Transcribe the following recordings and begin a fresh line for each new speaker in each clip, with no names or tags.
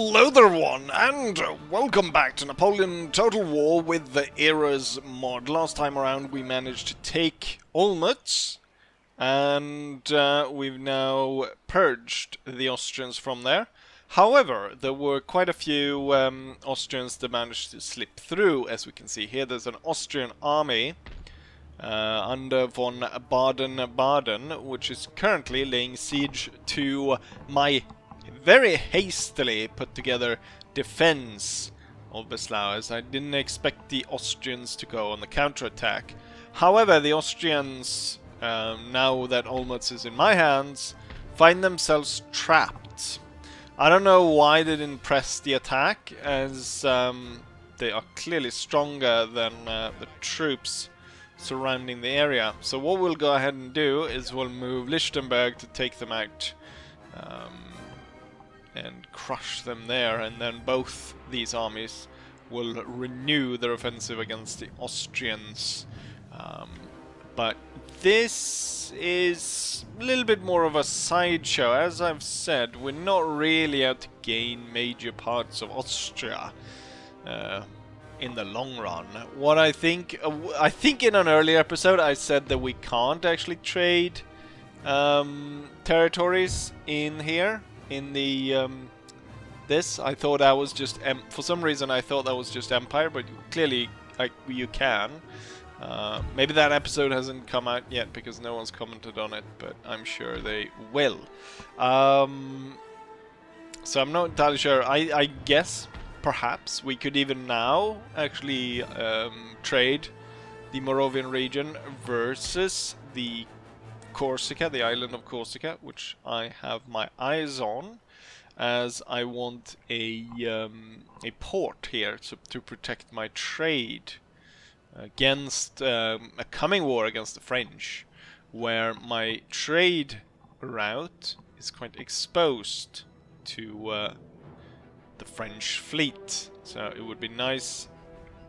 Hello there, one, and welcome back to Napoleon Total War with the Eras mod. Last time around we managed to take Olmütz, and we've now purged the Austrians from there. However, there were quite a few Austrians that managed to slip through. As we can see here, there's an Austrian army under von Baden-Baden, which is currently laying siege to my very hastily put together defense of Breslau, as I didn't expect the Austrians to go on the counterattack. However, the Austrians, now that Olmütz is in my hands, find themselves trapped. I don't know why they didn't press the attack, as they are clearly stronger than the troops surrounding the area. So what we'll go ahead and do is we'll move Lichtenberg to take them out and crush them there, and then both these armies will renew their offensive against the Austrians. But this is a little bit more of a sideshow. As I've said, we're not really out to gain major parts of Austria in the long run. What I think in an earlier episode I said that we can't actually trade territories in here. In the this, I thought that was just for some reason I thought that was just Empire, but clearly you can. Maybe that episode hasn't come out yet because no one's commented on it, but I'm sure they will. So I'm not entirely sure. I guess perhaps we could even now actually trade the Moravian region versus the Corsica, the island of Corsica, which I have my eyes on, as I want a port here to protect my trade against a coming war against the French, where my trade route is quite exposed to the French fleet. So it would be nice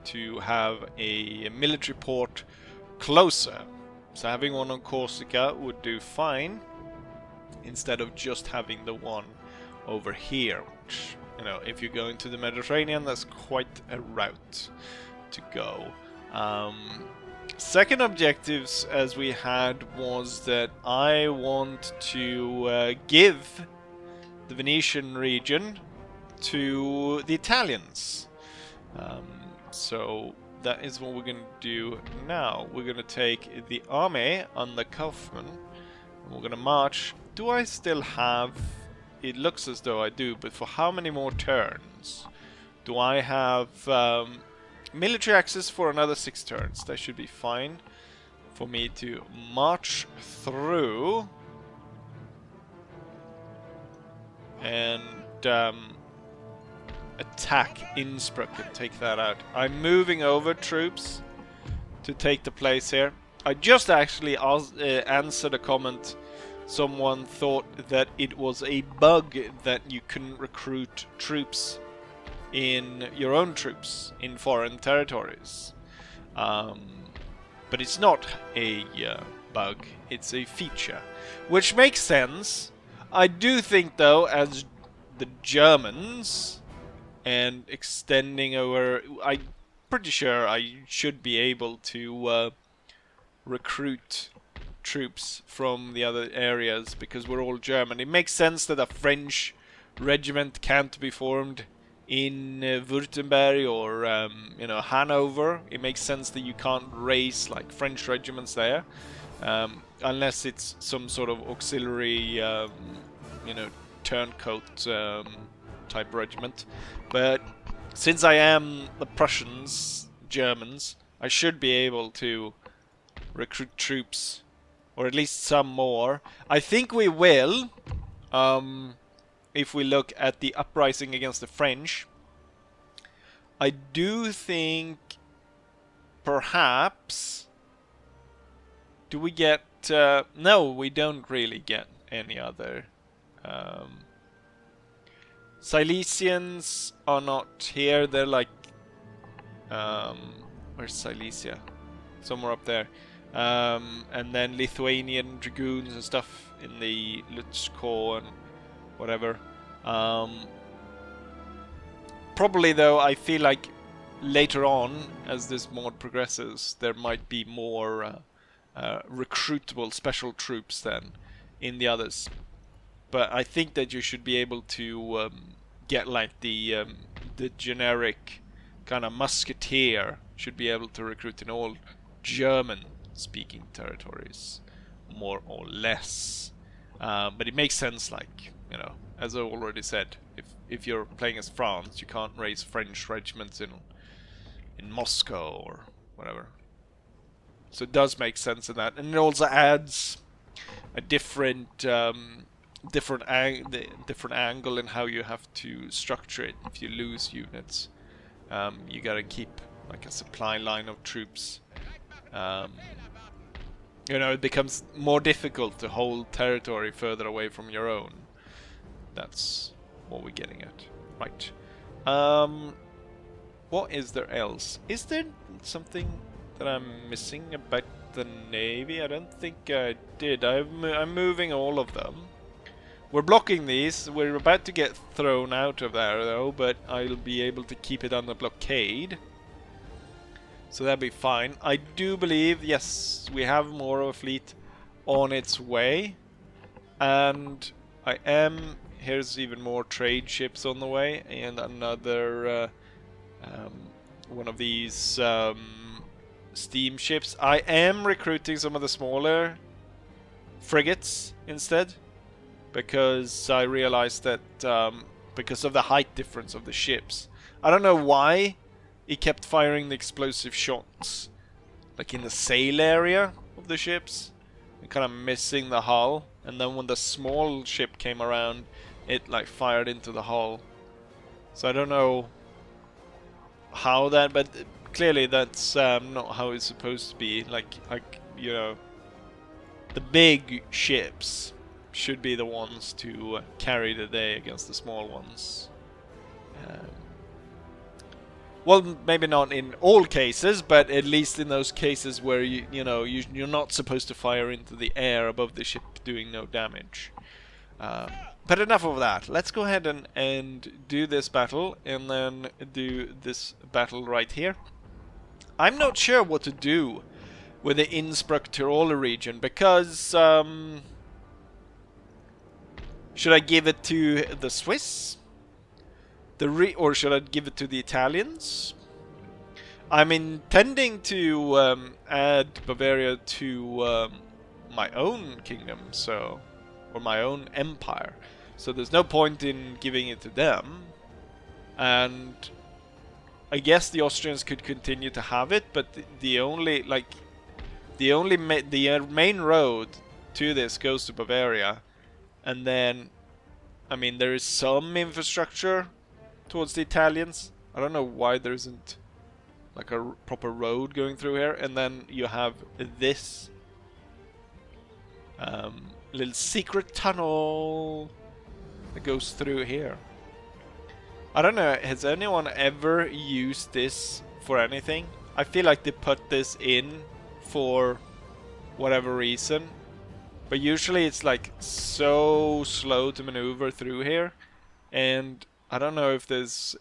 to have a military port closer. So having one on Corsica would do fine, instead of just having the one over here, which, you know, if you go into the Mediterranean, that's quite a route to go. Second objectives, as we had, was that I want to give the Venetian region to the Italians. So that is what we're going to do now. We're going to take the army under Kaufmann, and we're going to march. Do I still have... It looks as though I do, but for how many more turns? Do I have military access for another 6 turns? That should be fine for me to march through and attack Innsbruck and take that out. I'm moving over troops to take the place here. I just actually answered a comment. Someone thought that it was a bug that you couldn't recruit troops in your own troops in foreign territories. But it's not a bug, it's a feature, which makes sense. I do think, though, as the Germans and extending over, I'm pretty sure I should be able to recruit troops from the other areas because we're all German. It makes sense that a French regiment can't be formed in Württemberg or you know, Hanover. It makes sense that you can't raise like French regiments there, unless it's some sort of auxiliary, you know, turncoat type regiment. But since I am the Prussians, Germans, I should be able to recruit troops, or at least some more. I think we will, if we look at the uprising against the French. I do think perhaps... Do we get... no, we don't really get any other... Silesians are not here. They're like... where's Silesia? Somewhere up there. And then Lithuanian dragoons and stuff in the Lutz Corps and whatever. Probably though, I feel like later on, as this mod progresses, there might be more recruitable special troops than in the others. But I think that you should be able to get like the generic kind of musketeer should be able to recruit in all German-speaking territories, more or less. But it makes sense, like, you know, as I already said, if you're playing as France, you can't raise French regiments in Moscow or whatever. So it does make sense in that, and it also adds a different angle in how you have to structure it. If you lose units, you gotta keep like a supply line of troops. You know, it becomes more difficult to hold territory further away from your own. That's what we're getting at, right? What is there else? Is there something that I'm missing about the Navy? I don't think I did. I'm moving all of them. We're blocking these. We're about to get thrown out of there though, but I'll be able to keep it under blockade. So that'll be fine. I do believe, yes, we have more of a fleet on its way. And here's even more trade ships on the way, and another one of these steamships. I am recruiting some of the smaller frigates instead, because I realized that because of the height difference of the ships. I don't know why he kept firing the explosive shots like in the sail area of the ships and kind of missing the hull, and then when the small ship came around it like fired into the hull. So I don't know how that, but clearly that's not how it's supposed to be. Like you know, the big ships should be the ones to carry the day against the small ones. Well, maybe not in all cases, but at least in those cases where you're not supposed to fire into the air above the ship doing no damage. But enough of that. Let's go ahead and do this battle, and then do this battle right here. I'm not sure what to do with the Innsbruck Tiroler region, because should I give it to the Swiss? Or should I give it to the Italians? I'm intending to add Bavaria to my own kingdom, so, or my own empire. So there's no point in giving it to them. And I guess the Austrians could continue to have it, but the main road to this goes to Bavaria, and then, I mean, there is some infrastructure towards the Italians. I don't know why there isn't like a proper road going through here, and then you have this little secret tunnel that goes through here. I don't know, has anyone ever used this for anything? I feel like they put this in for whatever reason, but usually it's like so slow to maneuver through here, and I don't know if there's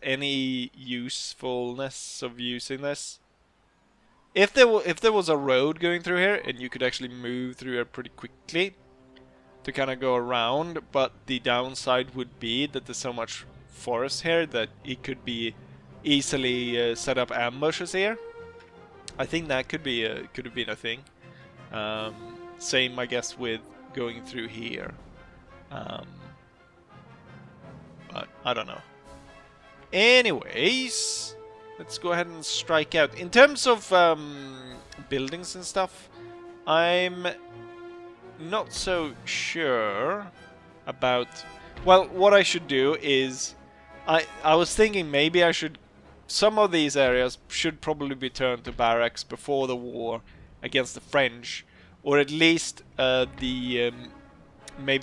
any usefulness of using this. If there was a road going through here and you could actually move through here pretty quickly to kind of go around, but the downside would be that there's so much forest here that it could be easily set up ambushes here. I think that could have been a thing. Same, I guess, with going through here. But I don't know. Anyways, let's go ahead and strike out. In terms of buildings and stuff, I'm not so sure about... Well, what I should do is... I was thinking maybe I should... Some of these areas should probably be turned to barracks before the war against the French. Or at least maybe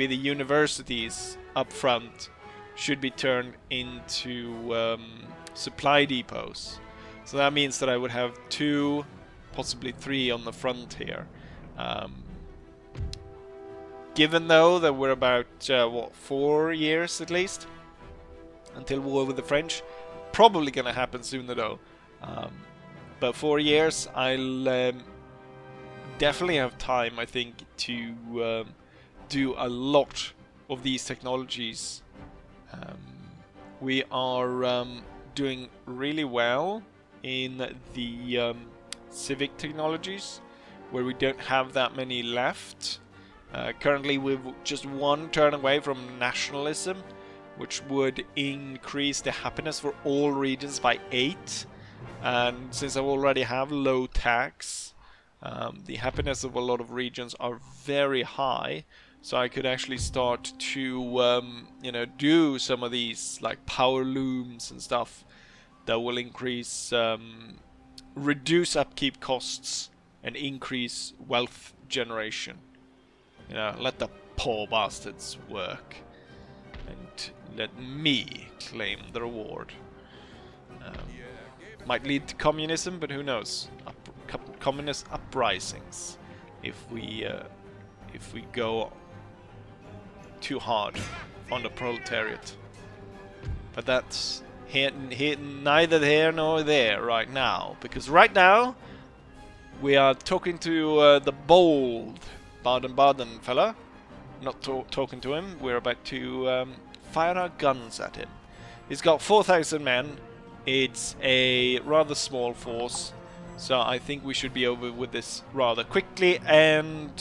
the universities up front should be turned into supply depots. So that means that I would have 2, possibly 3 on the front here. Given though that we're about, 4 years at least until war with the French, probably gonna happen sooner though. But 4 years, I'll definitely have time, I think, to do a lot of these technologies. We are doing really well in the civic technologies, where we don't have that many left. Currently we're just one turn away from nationalism, which would increase the happiness for all regions by 8. And since I already have low tax, the happiness of a lot of regions are very high. So I could actually start to, you know, do some of these like power looms and stuff that will increase, reduce upkeep costs and increase wealth generation. You know, let the poor bastards work and let me claim the reward. Might lead to communism, but who knows? Communist uprisings if we go too hard on the proletariat. But that's neither here nor there right now, because right now we are talking to the bold Baden-Baden fella. Not talking to him. We're about to fire our guns at him. He's got 4,000 men. It's a rather small force, so I think we should be over with this rather quickly, and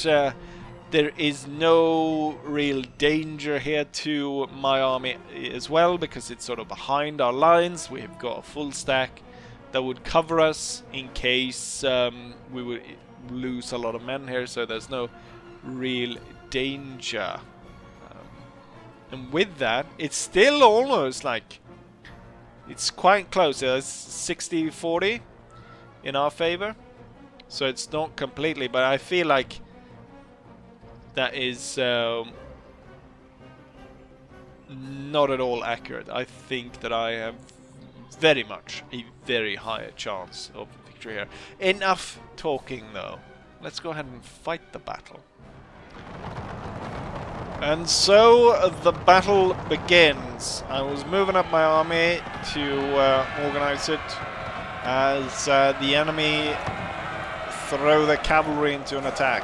there is no real danger here to my army as well, because it's sort of behind our lines. We've got a full stack that would cover us in case we would lose a lot of men here, so there's no real danger. And with that, it's still almost like it's quite close. It's 60-40 in our favor, so it's not completely, but I feel like that is not at all accurate. I think that I have very much a very high chance of victory here. Enough talking though. Let's go ahead and fight the battle. And so the battle begins. I was moving up my army to organize it as the enemy throw their cavalry into an attack.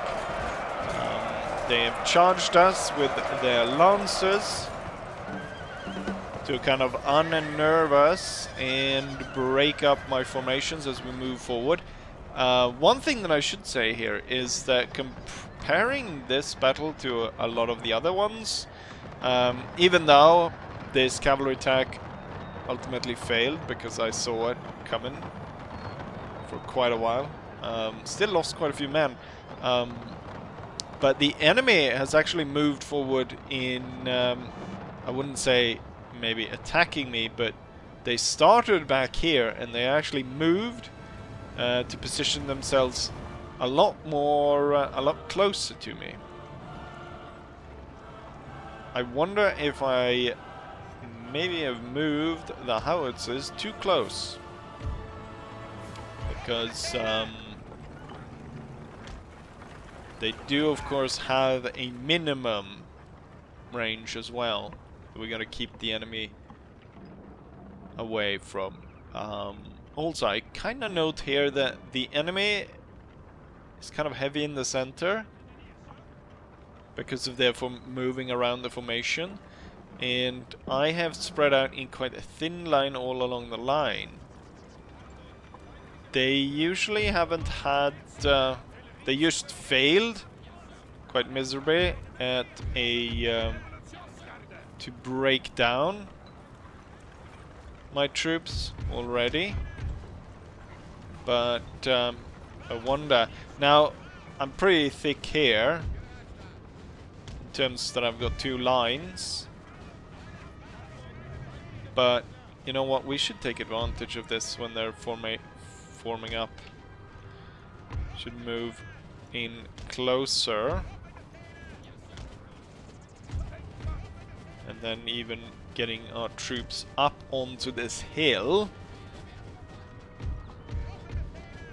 They have charged us with their lancers to kind of unnerve us and break up my formations as we move forward. One thing that I should say here is that comparing this battle to a lot of the other ones, even though this cavalry attack ultimately failed because I saw it coming for quite a while, still lost quite a few men, but the enemy has actually moved forward in, I wouldn't say maybe attacking me, but they started back here and they actually moved to position themselves a lot more, a lot closer to me. I wonder if I maybe have moved the howitzers too close, because they do of course have a minimum range as well. We're gonna keep the enemy away from. Also, I kind of note here that the enemy is kind of heavy in the center because of their moving around the formation, and I have spread out in quite a thin line all along the line. They usually haven't had, they just failed quite miserably at a to break down my troops already, but I wonder. Now I'm pretty thick here in terms that I've got 2 lines, but you know what, we should take advantage of this when they're forming up. Should move in closer, and then even getting our troops up onto this hill.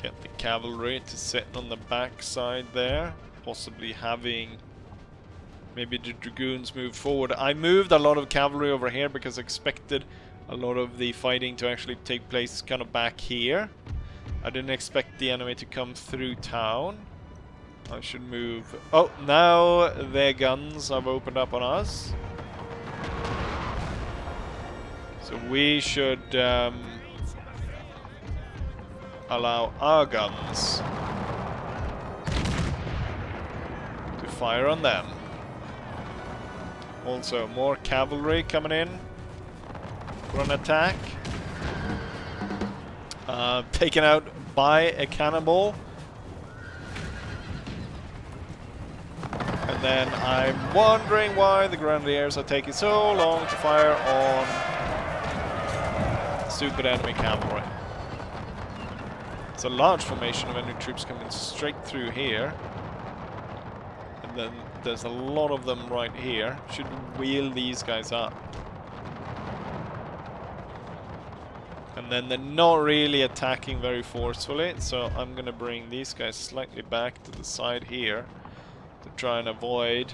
Get the cavalry to sit on the backside there, possibly having maybe the dragoons move forward. I moved a lot of cavalry over here because I expected a lot of the fighting to actually take place kind of back here. I didn't expect the enemy to come through town. I should move. Oh, now their guns have opened up on us. So we should allow our guns to fire on them. Also, more cavalry coming in for an attack. Taken out by a cannonball. And then I'm wondering why the Grenadiers are taking so long to fire on stupid enemy cavalry. It's a large formation of enemy troops coming straight through here. And then there's a lot of them right here. Should wheel these guys up. And then they're not really attacking very forcefully, so I'm gonna bring these guys slightly back to the side here to try and avoid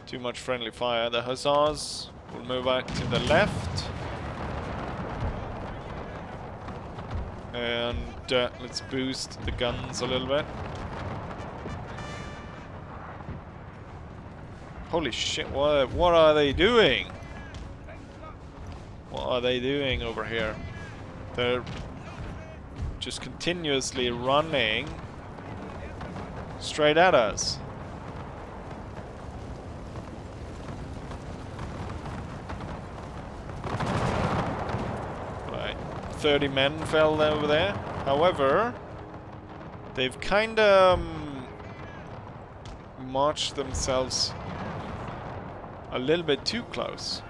too much friendly fire. The Hussars will move out to the left. And let's boost the guns a little bit. Holy shit, what are they doing? What are they doing over here? They're just continuously running straight at us. Right, 30 men fell over there. However, they've kind of marched themselves a little bit too close.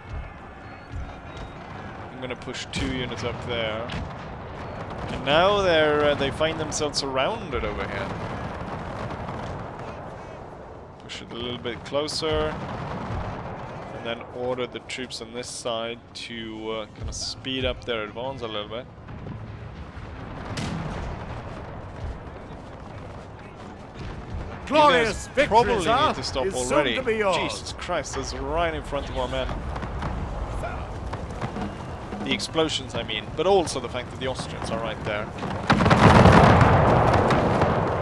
I'm gonna push 2 units up there, and now they find themselves surrounded over here. Push it a little bit closer, and then order the troops on this side to kind of speed up their advance a little bit.
Glorious victory,
probably need to stop
is
already.
soon to be yours.
Jesus Christ, that's right in front of our men. The explosions, I mean, but also the fact that the Austrians are right there.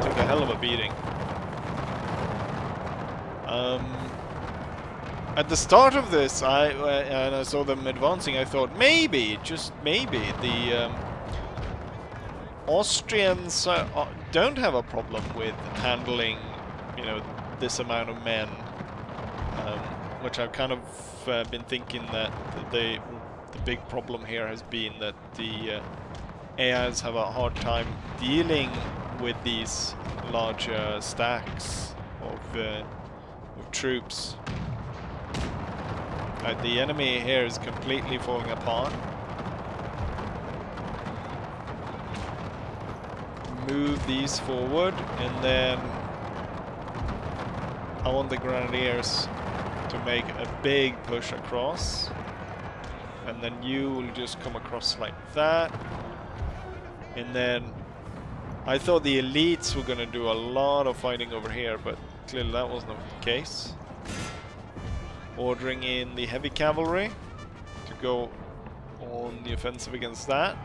Took a hell of a beating. At the start of this, and I saw them advancing, I thought maybe, just maybe, the Austrians don't have a problem with handling, you know, this amount of men, which I've kind of been thinking that the big problem here has been that the AIs have a hard time dealing with these larger stacks of troops. The enemy here is completely falling apart. Move these forward, and then I want the Grenadiers to make a big push across. And then you will just come across like that. And then I thought the elites were going to do a lot of fighting over here, but clearly that was not the case. Ordering in the heavy cavalry to go on the offensive against that.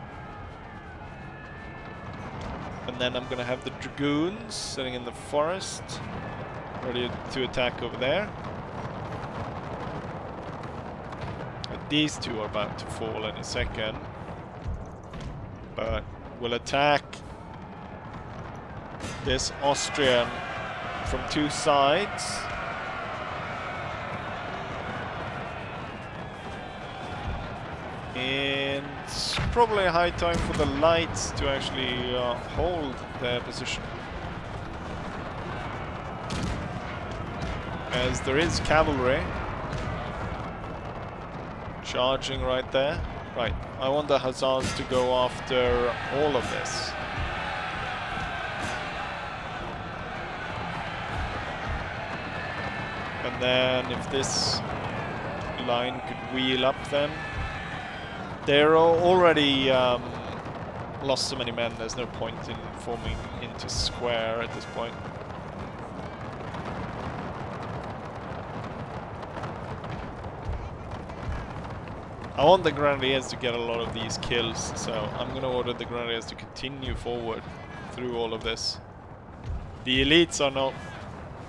And then I'm going to have the dragoons sitting in the forest, ready to attack over there. These two are about to fall in a second, but we'll attack this Austrian from 2 sides. And it's probably a high time for the lights to actually hold their position, as there is cavalry charging right there. Right, I want the Hussars to go after all of this. And then if this line could wheel up, then they're already lost so many men, there's no point in forming into square at this point. I want the Grenadiers to get a lot of these kills, so I'm going to order the Grenadiers to continue forward through all of this. The elites are not...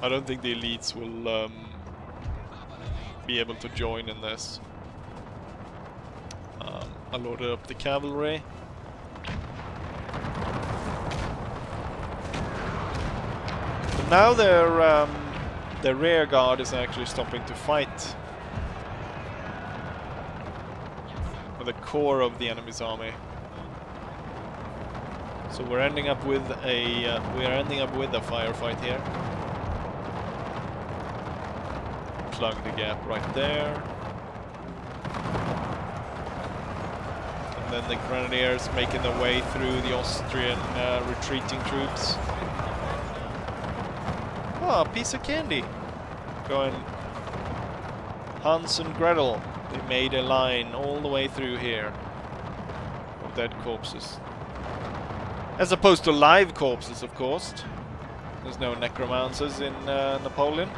I don't think the elites will be able to join in this. I'll order up the cavalry. But now their rear guard is actually stopping to fight. The core of the enemy's army. So we're ending up with a firefight here. Plug the gap right there. And then the Grenadiers making their way through the Austrian retreating troops. Oh, a piece of candy. Going Hans and Gretel. They made a line all the way through here of dead corpses. As opposed to live corpses, of course. There's no necromancers in Napoleon.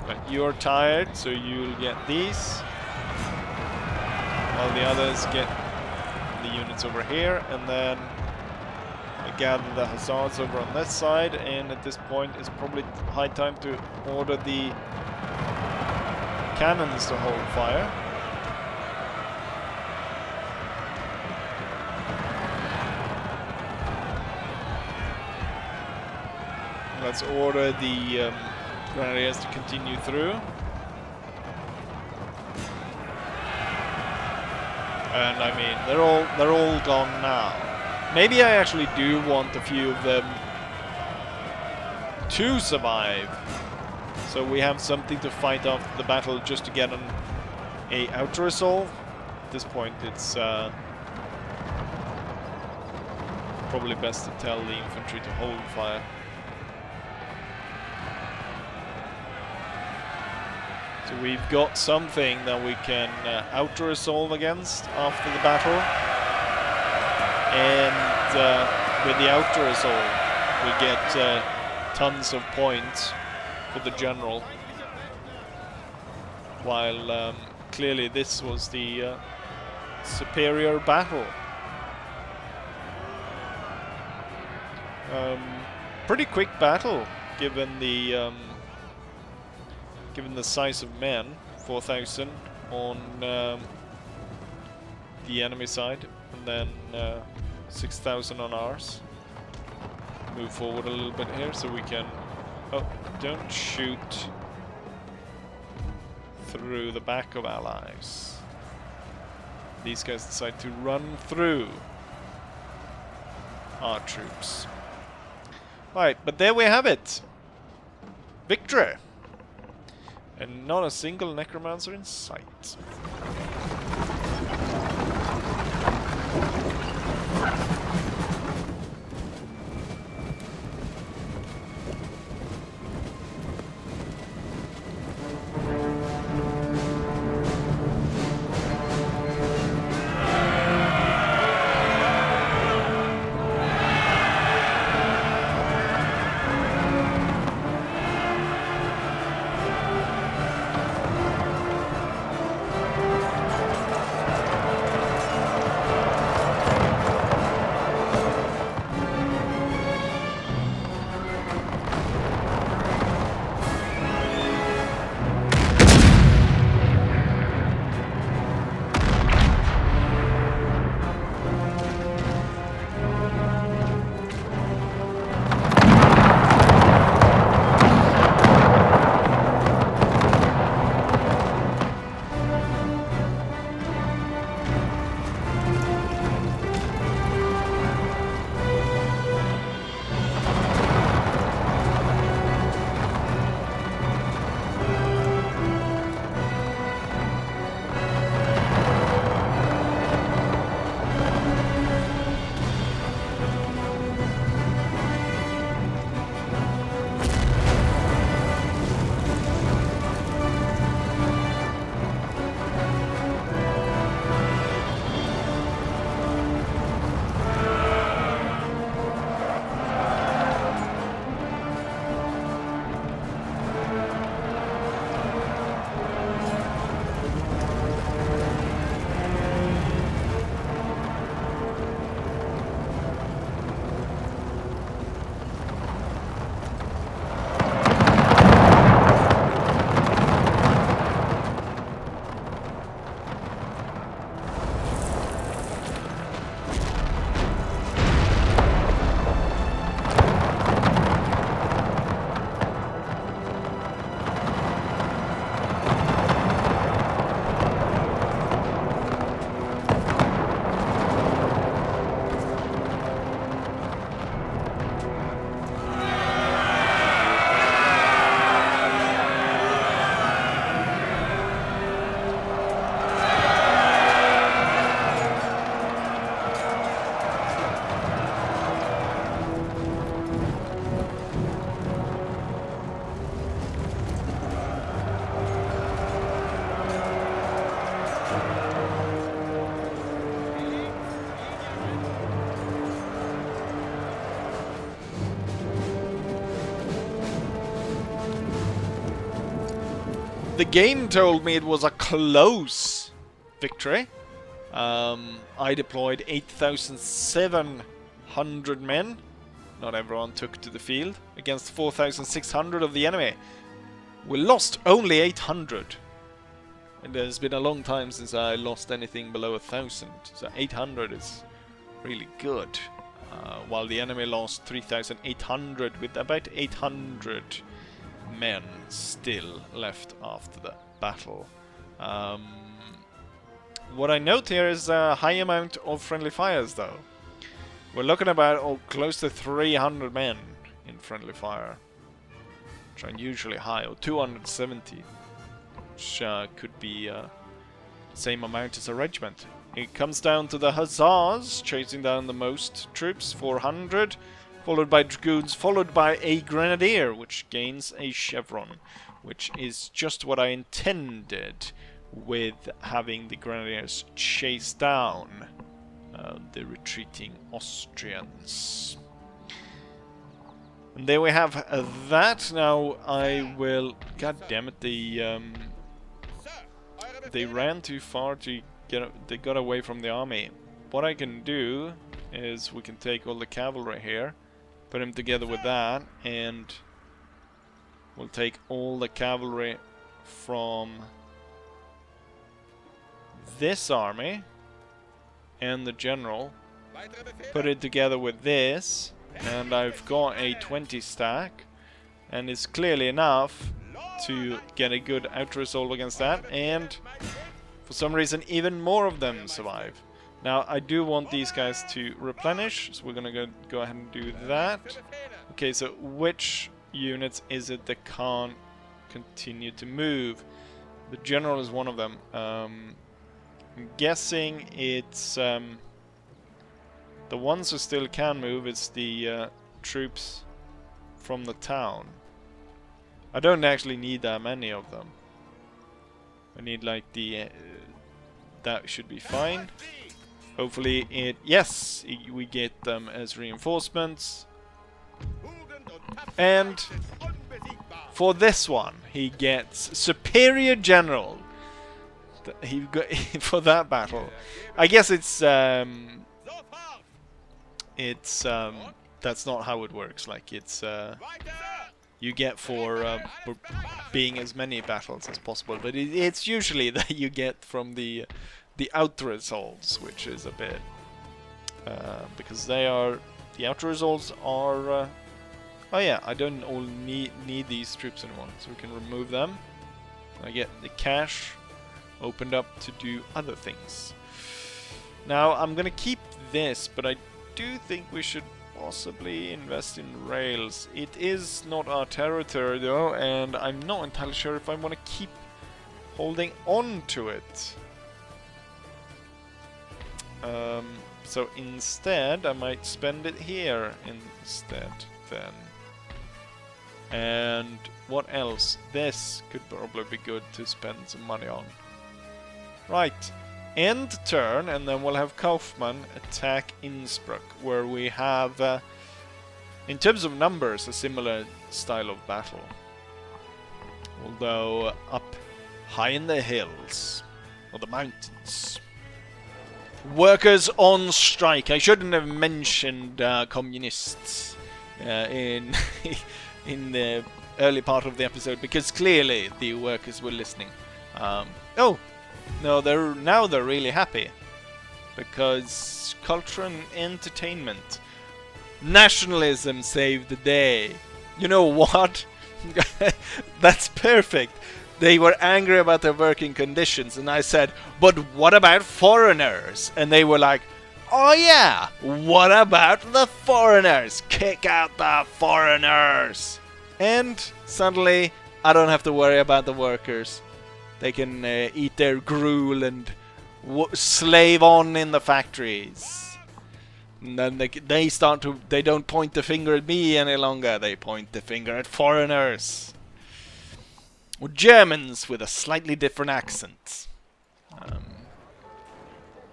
But you're tired, so you'll get these. While the others get the units over here, and then gather the hussars over on this side, and at this point it's probably high time to order the cannons to hold fire. Let's order the Grenadiers to continue through. And I mean, they're all gone now. Maybe I actually do want a few of them to survive, so we have something to fight after the battle, just to get a auto-resolve. At this point it's probably best to tell the infantry to hold fire. So we've got something that we can auto-resolve against after the battle. And with the auto-resolve, we get tons of points for the general. While clearly this was the superior battle. Pretty quick battle, given the size of men. 4,000 on the enemy side, and then 6,000 on ours. Move forward a little bit here so we can... Oh, don't shoot through the back of allies. These guys decide to run through our troops. Right, but there we have it. Victory! And not a single necromancer in sight. The game told me it was a close victory. I deployed 8,700 men. Not everyone took to the field. Against 4,600 of the enemy. We lost only 800. And there's been a long time since I lost anything below 1,000. So 800 is really good. While the enemy lost 3,800 with about 800 men still left after the battle. What I note here is a high amount of friendly fires though. We're looking about close to 300 men in friendly fire. Which are unusually high, or 270. Which could be the same amount as a regiment. It comes down to the hussars, chasing down the most troops, 400. Followed by dragoons, followed by a grenadier, which gains a chevron. Which is just what I intended with having the grenadiers chase down the retreating Austrians. And there we have that. Now I will... God damn it, they ran too far to get... They got away from the army. What I can do is we can take all the cavalry here, put them together with that, and we'll take all the cavalry from this army and the general, put it together with this, and I've got a 20 stack, and it's clearly enough to get a good out-resolve against that, and for some reason even more of them survive. Now I do want these guys to replenish, so we're gonna go ahead and do that. Okay, so which units is it that can't continue to move? The general is one of them. I'm guessing it's the ones who still can move. It's the troops from the town. I don't actually need that many of them. I need like the that should be fine. Hopefully it... Yes! We get them as reinforcements. And for this one, he gets Superior General. He got for that battle. I guess it's that's not how it works. Like it's you get for being as many battles as possible, but it's usually that you get from the out-resolves, which is a bit because they are the out-resolves are oh yeah, I don't all need these troops anymore, so we can remove them. I get the cash opened up to do other things. Now I'm gonna keep this, but I do think we should possibly invest in rails. It is not our territory though, and I'm not entirely sure if I want to keep holding on to it. So instead I might spend it here instead then. And what else? This could probably be good to spend some money on. Right, end turn, and then we'll have Kaufmann attack Innsbruck, where we have, in terms of numbers, a similar style of battle. Although up high in the hills, or the mountains. Workers on strike. I shouldn't have mentioned communists in in the early part of the episode, because clearly the workers were listening. Oh! No, they're really happy, because culture and entertainment, nationalism saved the day. You know what? That's perfect. They were angry about their working conditions, and I said, but what about foreigners? And they were like, oh yeah, what about the foreigners? Kick out the foreigners! And suddenly I don't have to worry about the workers. They can eat their gruel and slave on in the factories. And then they start to... They don't point the finger at me any longer. They point the finger at foreigners. Or Germans with a slightly different accent.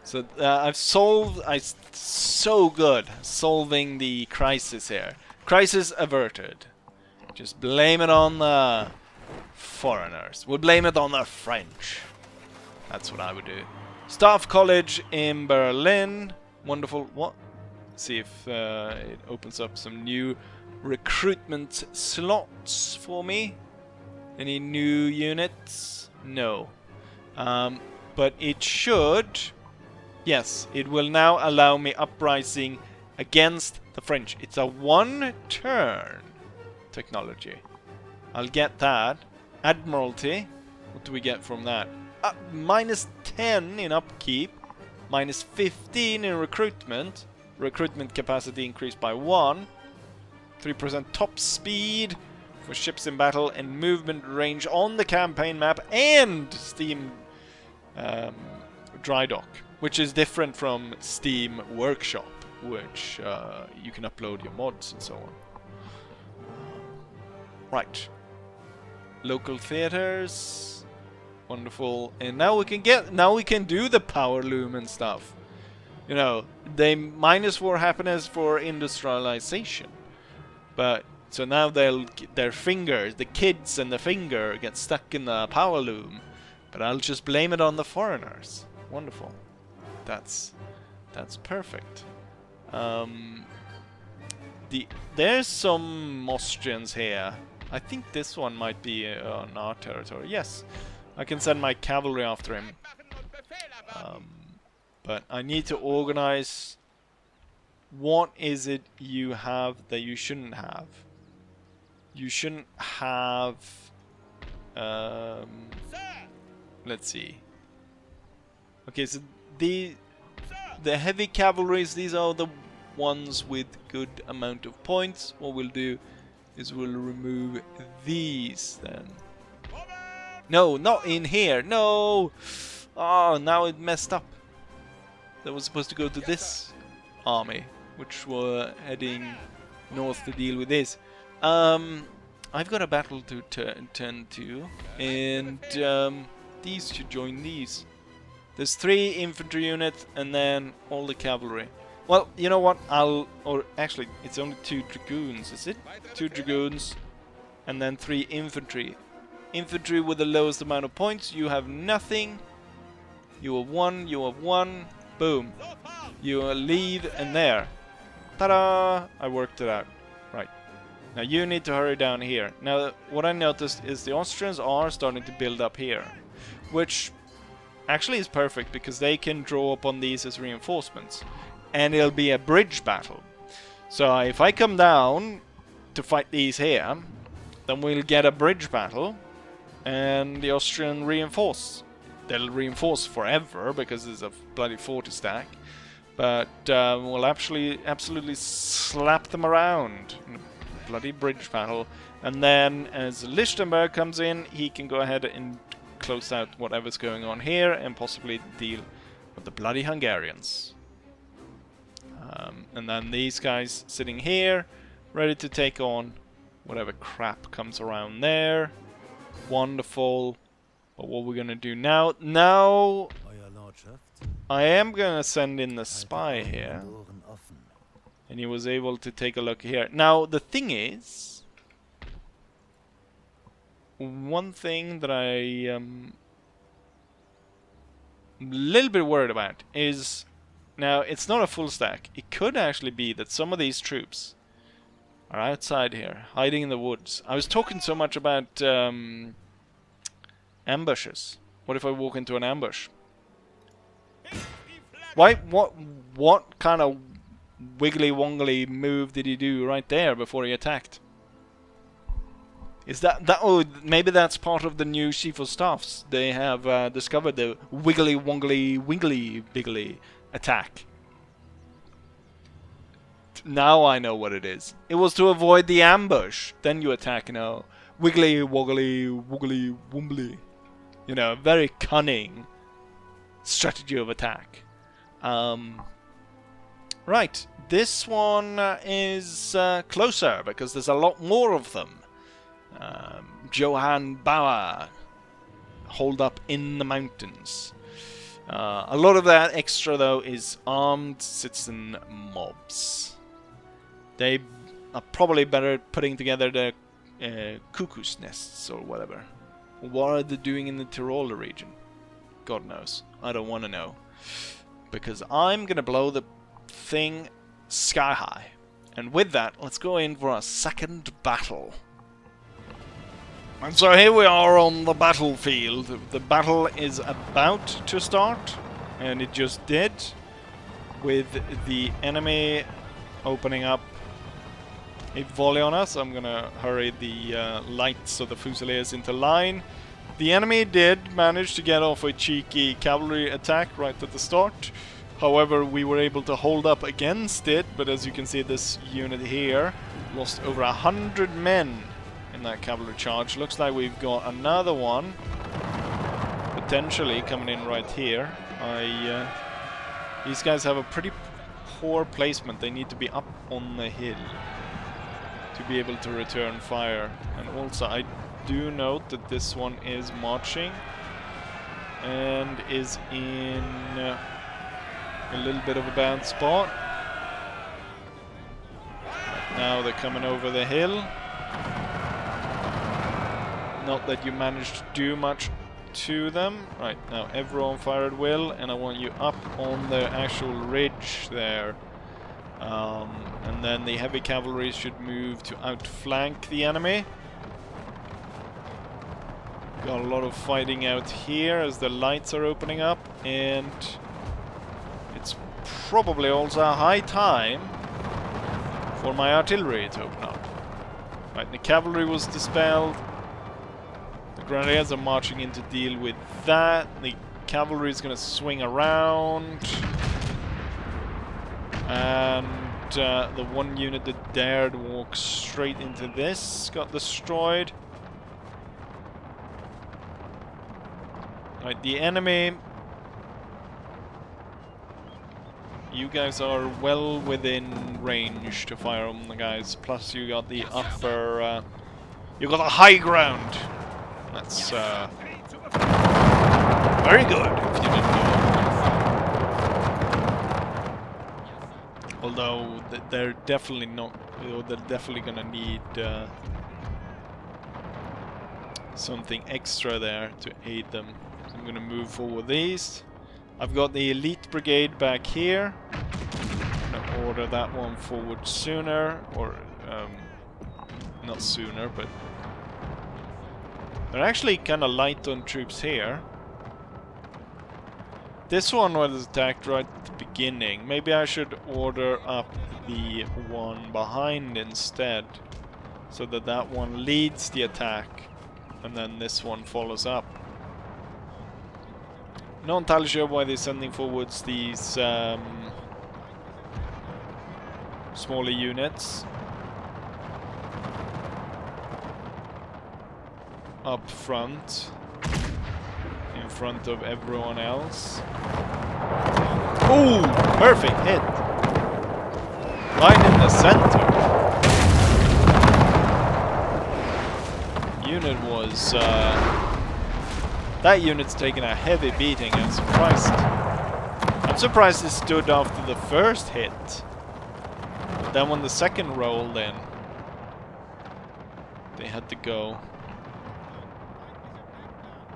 So I've solved... so good solving the crisis here. Crisis averted. Just blame it on the foreigners. We'll blame it on the French. That's what I would do. Staff College in Berlin. Wonderful. What? See if it opens up some new recruitment slots for me. Any new units? No. But it should. Yes, it will now allow me uprising against the French. It's a one-turn technology. I'll get that. Admiralty. What do we get from that? Minus 10 in upkeep. Minus 15 in recruitment. Recruitment capacity increased by 1. 3% top speed for ships in battle and movement range on the campaign map and Steam dry dock, which is different from Steam Workshop, which you can upload your mods and so on. Right. Local theaters. Wonderful. And now we can do the power loom and stuff. You know, they -4 happiness for industrialization. But so now their fingers, the kids and the finger get stuck in the power loom. But I'll just blame it on the foreigners. Wonderful. That's perfect. There's some Austrians here. I think this one might be on our territory. Yes, I can send my cavalry after him. But I need to organize. What is it you have that you shouldn't have? You shouldn't have. Let's see. Okay, so the heavy cavalries, these are the ones with good amount of points. What we'll do is we'll remove these then. No, not in here. No. Oh, now it messed up. That was supposed to go to this army, which were heading north to deal with this. I've got a battle to turn to, and these should join these. There's 3 infantry units and then all the cavalry. Well, you know what? Or actually, it's only 2 dragoons, is it? 2 dragoons and then 3 infantry. Infantry with the lowest amount of points. You have nothing. You have 1. You have 1. Boom. You leave and there. Ta-da! I worked it out. Right. Now you need to hurry down here. Now what I noticed is the Austrians are starting to build up here. Which actually is perfect because they can draw upon these as reinforcements. And it'll be a bridge battle. So if I come down to fight these here, then we'll get a bridge battle. And the Austrian reinforce. They'll reinforce forever because there's a bloody 40 stack. But we'll absolutely slap them around in a bloody bridge battle. And then as Lichtenberg comes in, he can go ahead and close out whatever's going on here and possibly deal with the bloody Hungarians. And then these guys sitting here, ready to take on whatever crap comes around there. Wonderful. But what we're gonna do now? Now, I am gonna send in the spy here, and he was able to take a look here. Now the thing is, one thing that I am a little bit worried about is, now it's not a full stack. It could actually be that some of these troops are outside here, hiding in the woods. I was talking so much about ambushes. What if I walk into an ambush? Why? What kind of wiggly-wongly move did he do right there before he attacked? Is that... Oh, maybe that's part of the new chief of staffs. They have discovered the wiggly-wongly-wiggly-biggly attack. Now I know what it is. It was to avoid the ambush. Then you attack now. Wiggly-woggly-woogly-wombly. You know, very cunning strategy of attack. Right, this one is closer because there's a lot more of them. Johann Bauer, hold up in the mountains. A lot of that extra though is armed citizen mobs. They are probably better putting together the cuckoo's nests or whatever. What are they doing in the Tiroler region? God knows. I don't want to know. Because I'm gonna blow the thing sky high. And with that, let's go in for our second battle. And so here we are on the battlefield. The battle is about to start, and it just did, with the enemy opening up a volley on us. I'm gonna hurry the lights of the Fusiliers into line. The enemy did manage to get off a cheeky cavalry attack right at the start. However, we were able to hold up against it, but as you can see, this unit here lost over 100 men in that cavalry charge. Looks like we've got another one potentially coming in right here. These guys have a pretty poor placement. They need to be up on the hill to be able to return fire. And also I do note that this one is marching and is in a little bit of a bad spot. Now they're coming over the hill. Not that you managed to do much to them. Right, now everyone fire at will, and I want you up on the actual ridge there. And then the heavy cavalry should move to outflank the enemy. Got a lot of fighting out here as the lights are opening up, and it's probably also a high time for my artillery to open up. Right, the cavalry was dispelled. The grenadiers are marching in to deal with that. The cavalry is going to swing around. And the one unit that dared walk straight into this got destroyed. Right, the enemy... You guys are well within range to fire on the guys. Plus you got the upper... you got the high ground. That's very good, if you didn't know. Although they're definitely not... They're definitely gonna need something extra there to aid them. So I'm gonna move forward these. I've got the elite brigade back here. I'm gonna order that one forward sooner, or not sooner, but they're actually kind of light on troops here. This one was attacked right at the beginning. Maybe I should order up the one behind instead, so that that one leads the attack, and then this one follows up. Not entirely sure why they're sending forwards these smaller units up front, in front of everyone else. Ooh, perfect hit! Right in the center. Unit was that unit's taken a heavy beating. I'm surprised it stood after the first hit. But then when the second rolled in, they had to go.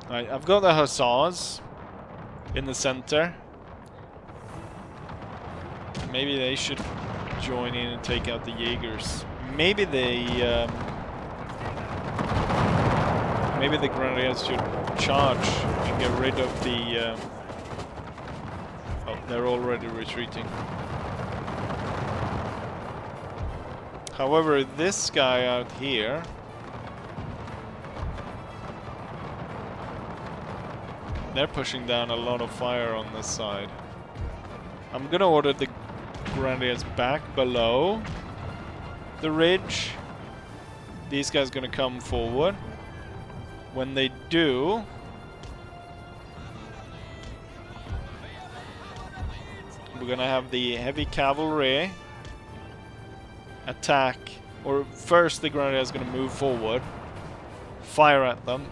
Right, I've got the hussars in the center. Maybe they should join in and take out the Jaegers. Maybe they maybe the grenadiers should charge and get rid of the... oh, they're already retreating. However, this guy out here... they're pushing down a lot of fire on this side. I'm gonna order the grenadiers back below the ridge. These guys are gonna come forward. When they do, we're gonna have the heavy cavalry attack, or first the grenadiers gonna move forward, fire at them,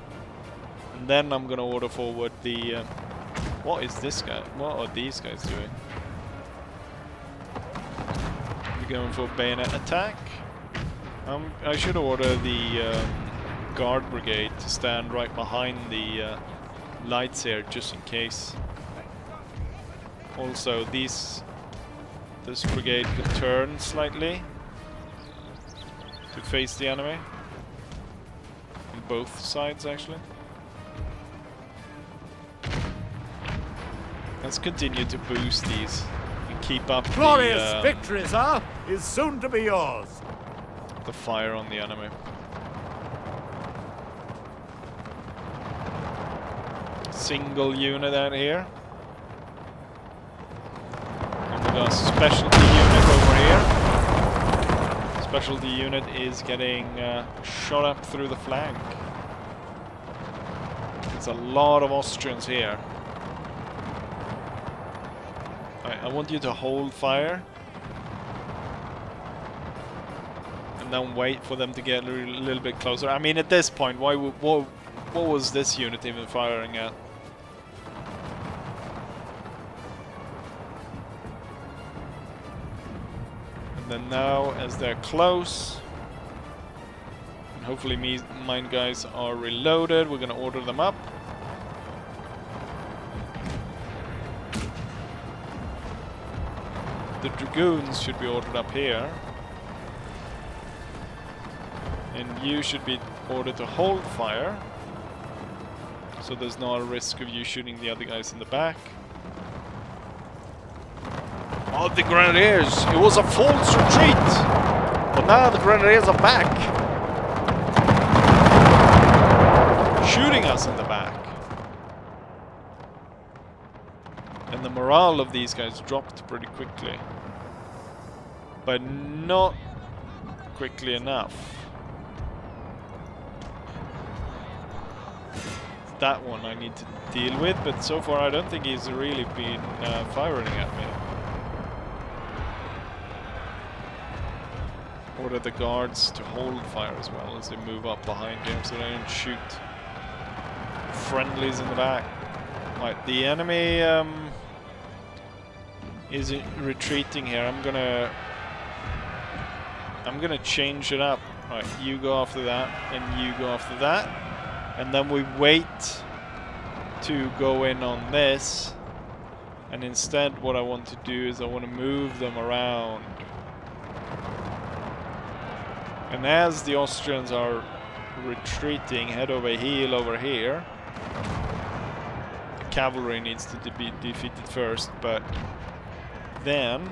and then I'm gonna order forward the what is this guy? What are these guys doing? We're going for a bayonet attack. I should order the guard brigade to stand right behind the lights here, just in case. Also, this brigade could turn slightly to face the enemy. On both sides, actually. Let's continue to boost these and keep up
glorious victory, sir, is soon to be yours.
The fire on the enemy. Single unit out here. And we got a specialty unit over here. Specialty unit is getting shot up through the flank. There's a lot of Austrians here. I want you to hold fire. And then wait for them to get a little bit closer. I mean, at this point, what was this unit even firing at? And then now, as they're close, and hopefully mine guys are reloaded, we're gonna order them up. The dragoons should be ordered up here. And you should be ordered to hold fire. So there's not a risk of you shooting the other guys in the back. Oh, the Grenadiers! It was a false retreat! But now the Grenadiers are back! Shooting us in the back. And the morale of these guys dropped pretty quickly. But not quickly enough. That one I need to deal with, but so far I don't think he's really been firing at me. Order the guards to hold fire as well as they move up behind him so they don't shoot friendlies in the back. Right, the enemy is retreating here. I'm gonna change it up. Right, you go after that, and you go after that. And then we wait to go in on this. And instead what I want to do is I want to move them around. And as the Austrians are retreating head over heel over here, the cavalry needs to be defeated first, but then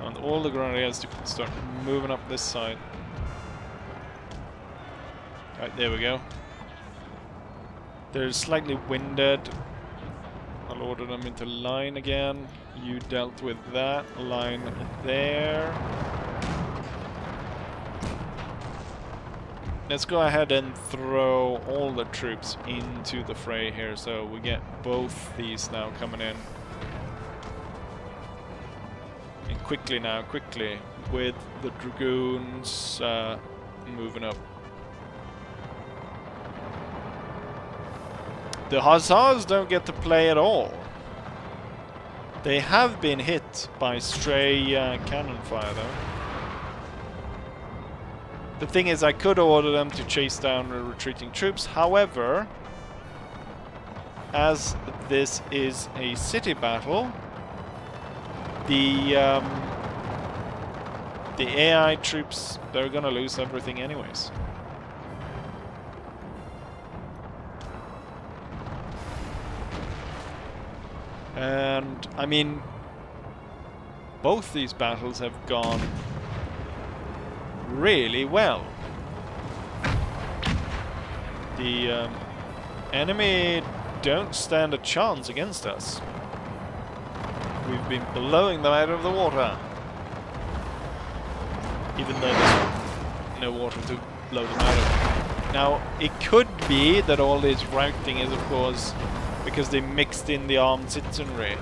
I want all the grenadiers to start moving up this side. Right, there we go. They're slightly winded. I'll order them into line again. You dealt with that. Line there. Let's go ahead and throw all the troops into the fray here, so we get both these now coming in. And quickly now, quickly, with the dragoons moving up. The hussars don't get to play at all. They have been hit by stray cannon fire though. The thing is, I could order them to chase down the retreating troops. However, as this is a city battle, the AI troops, they're gonna lose everything anyways. And I mean, both these battles have gone really well. The enemy don't stand a chance against us. We've been blowing them out of the water. Even though there's no water to blow them out of. Now, it could be that all this routing is, of course, because they mixed in the armed citizenry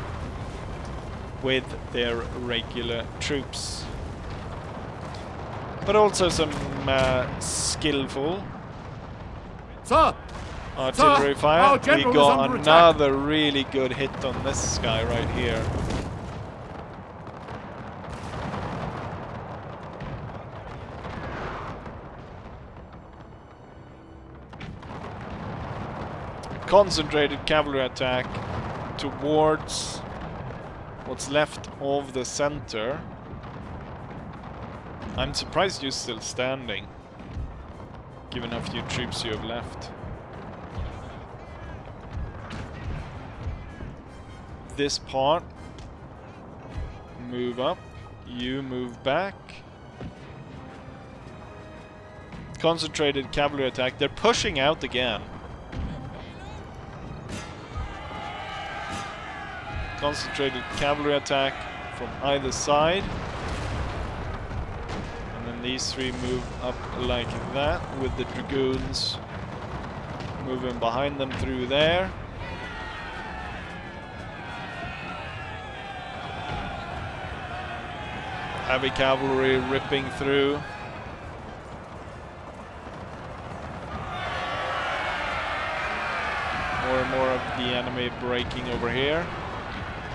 with their regular troops. But also some skillful artillery fire. We got another really good hit on this guy right here. concentrated cavalry attack towards what's left of the center. I'm surprised you're still standing, given how few troops you have left. This part, move up, you move back. Concentrated cavalry attack, they're pushing out again. Concentrated cavalry attack from either side. And then these three move up like that, with the dragoons moving behind them through there. Heavy cavalry ripping through. More and more of the enemy breaking over here.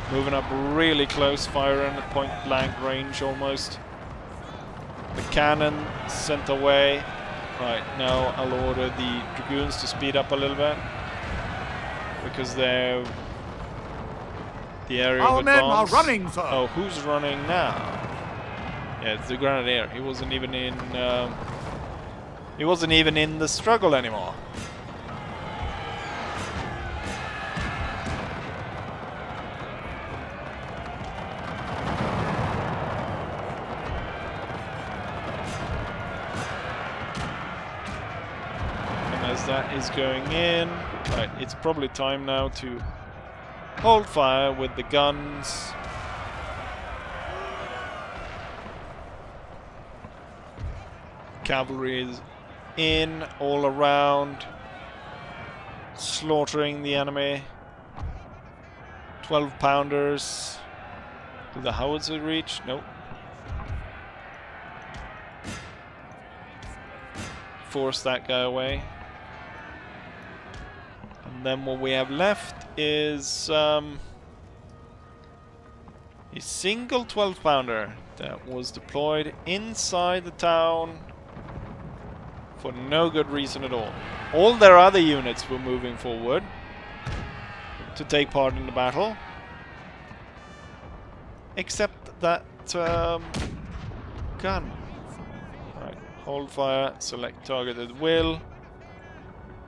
Moving up really close, firing at point blank range almost. The cannon sent away. Right, now I'll order the dragoons to speed up a little bit, because they're the area
Our
of
men
advance.
are running, sir.
Oh, who's running now? Yeah, it's the grenadier. He wasn't even in. He wasn't even in the struggle anymore. And as that is going in, right, it's probably time now to hold fire with the guns. Cavalry is in all around, slaughtering the enemy. 12-pounders. Do the howitzer reach? Nope. Force that guy away. And then what we have left is a single 12-pounder that was deployed inside the town for no good reason at all. All their other units were moving forward to take part in the battle, except that gun. Right, hold fire, select target at will,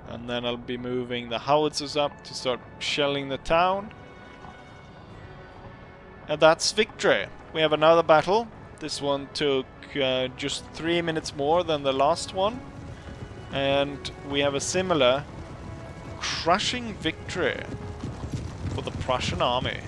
and then I'll be moving the howitzers up to start shelling the town. And that's victory. We have another battle. This one took just 3 minutes more than the last one. And we have a similar crushing victory for the Prussian army.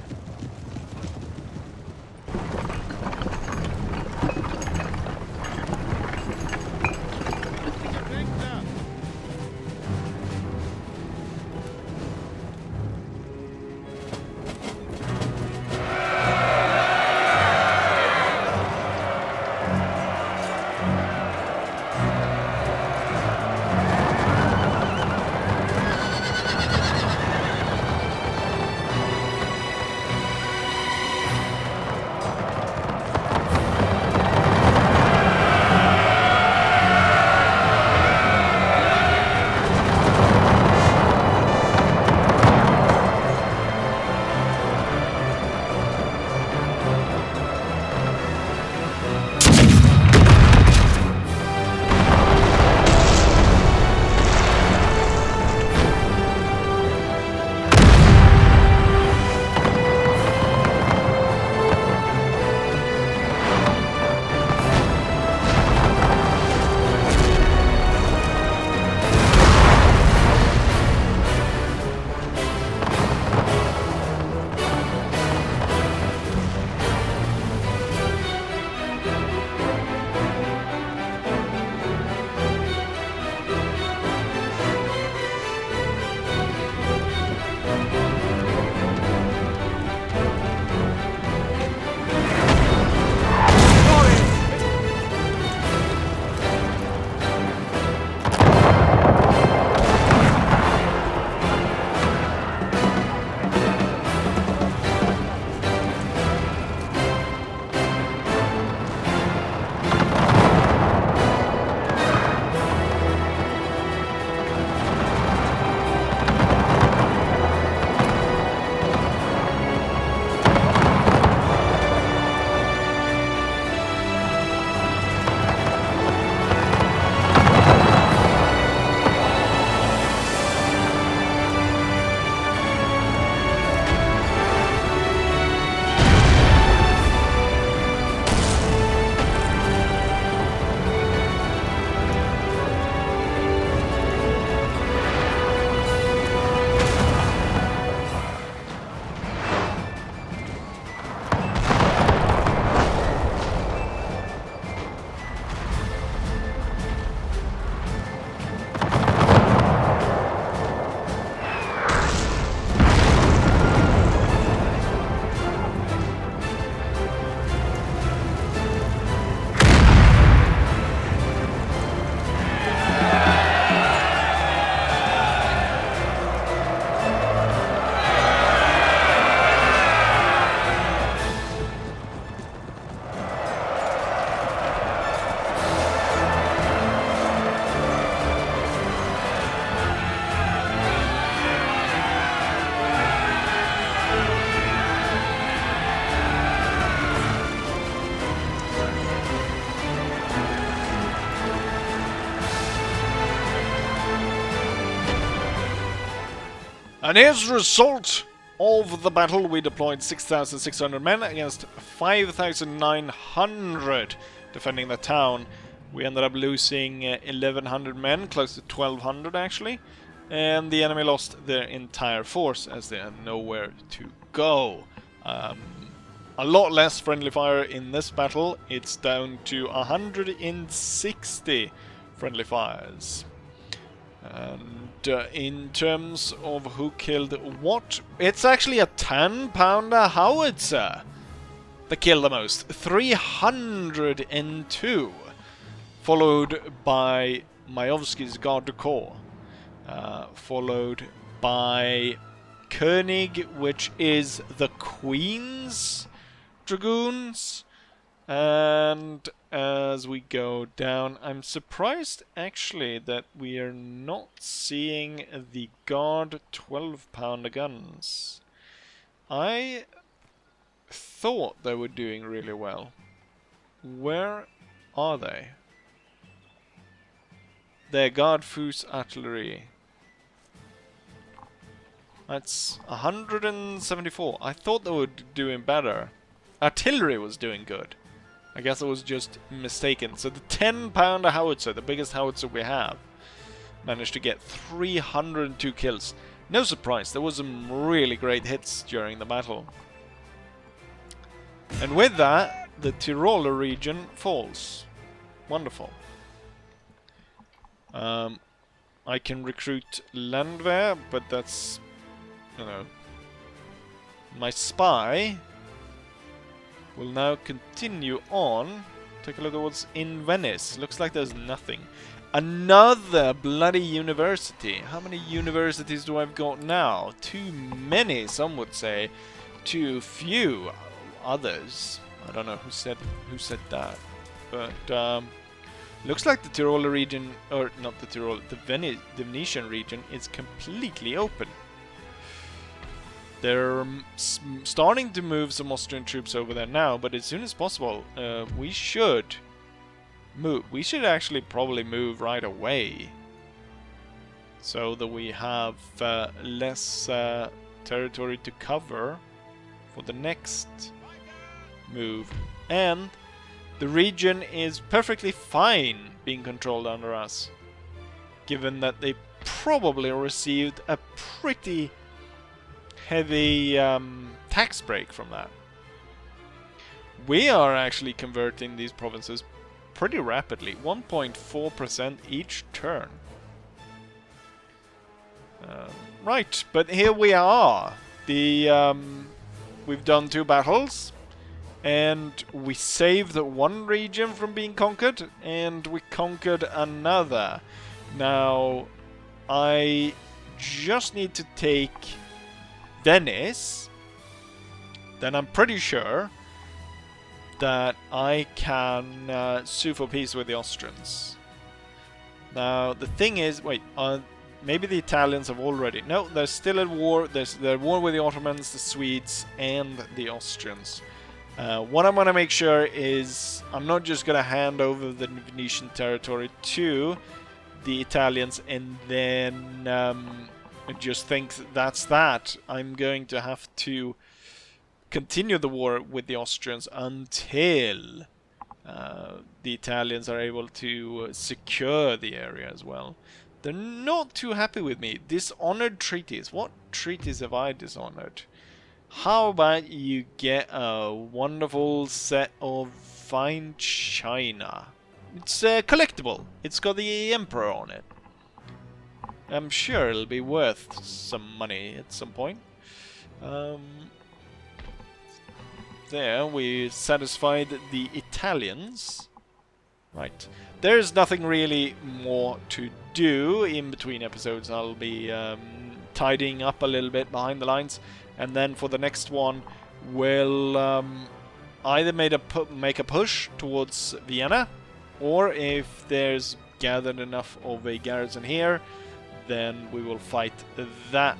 And here's the result of the battle. We deployed 6,600 men against 5,900 defending the town. We ended up losing 1,100 men, close to 1,200 actually. And the enemy lost their entire force as they had nowhere to go. A lot less friendly fire in this battle. It's down to 160 friendly fires. And in terms of who killed what, it's actually a 10-pounder howitzer that killed the most. 302. Followed by Majowski's Garde du Corps. Followed by König, which is the Queen's Dragoons. And as we go down, I'm surprised actually that we are not seeing the Guard 12-pounder guns. I thought they were doing really well. Where are they? They're Guard Fuß Artillery. That's 174. I thought they were doing better. Artillery was doing good. I guess I was just mistaken. So the 10-pounder howitzer, the biggest howitzer we have, managed to get 302 kills. No surprise, there was some really great hits during the battle. And with that, the Tiroler region falls. Wonderful. I can recruit Landwehr, but that's, you know, my spy will now continue on. Take a look at what's in Venice. Looks like there's nothing. Another bloody university. How many universities do I've got now? Too many, some would say. Too few. Others. I don't know who said that. But looks like the Tiroler region, or not the Tyrol, the Venetian region is completely open. They're starting to move some Austrian troops over there now, but as soon as possible, we should move. We should actually probably move right away, so that we have less territory to cover for the next move. And the region is perfectly fine being controlled under us, given that they probably received a pretty heavy tax break from that. We are actually converting these provinces pretty rapidly, 1.4% each turn. Right, but here we are. We've done 2 battles, and we saved one region from being conquered, and we conquered another. Now, I just need to take Venice, then I'm pretty sure that I can sue for peace with the Austrians. Now, the thing is, wait, maybe the Italians have already... No, they're still at war. They're at war with the Ottomans, the Swedes, and the Austrians. What I'm going to make sure is I'm not just going to hand over the Venetian territory to the Italians and then just think that's that. I'm going to have to continue the war with the Austrians until the Italians are able to secure the area as well. They're not too happy with me. Dishonored treaties. What treaties have I dishonored? How about you get a wonderful set of fine china? It's collectible. It's got the Emperor on it. I'm sure it'll be worth some money at some point. There, we satisfied the Italians. Right. There's nothing really more to do in between episodes. I'll be tidying up a little bit behind the lines. And then for the next one, we'll either make a push towards Vienna, or if there's gathered enough of a garrison here, then we will fight that.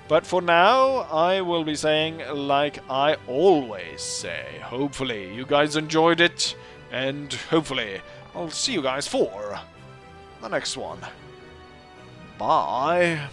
But for now, I will be saying, like I always say, hopefully you guys enjoyed it, and hopefully I'll see you guys for the next one. Bye.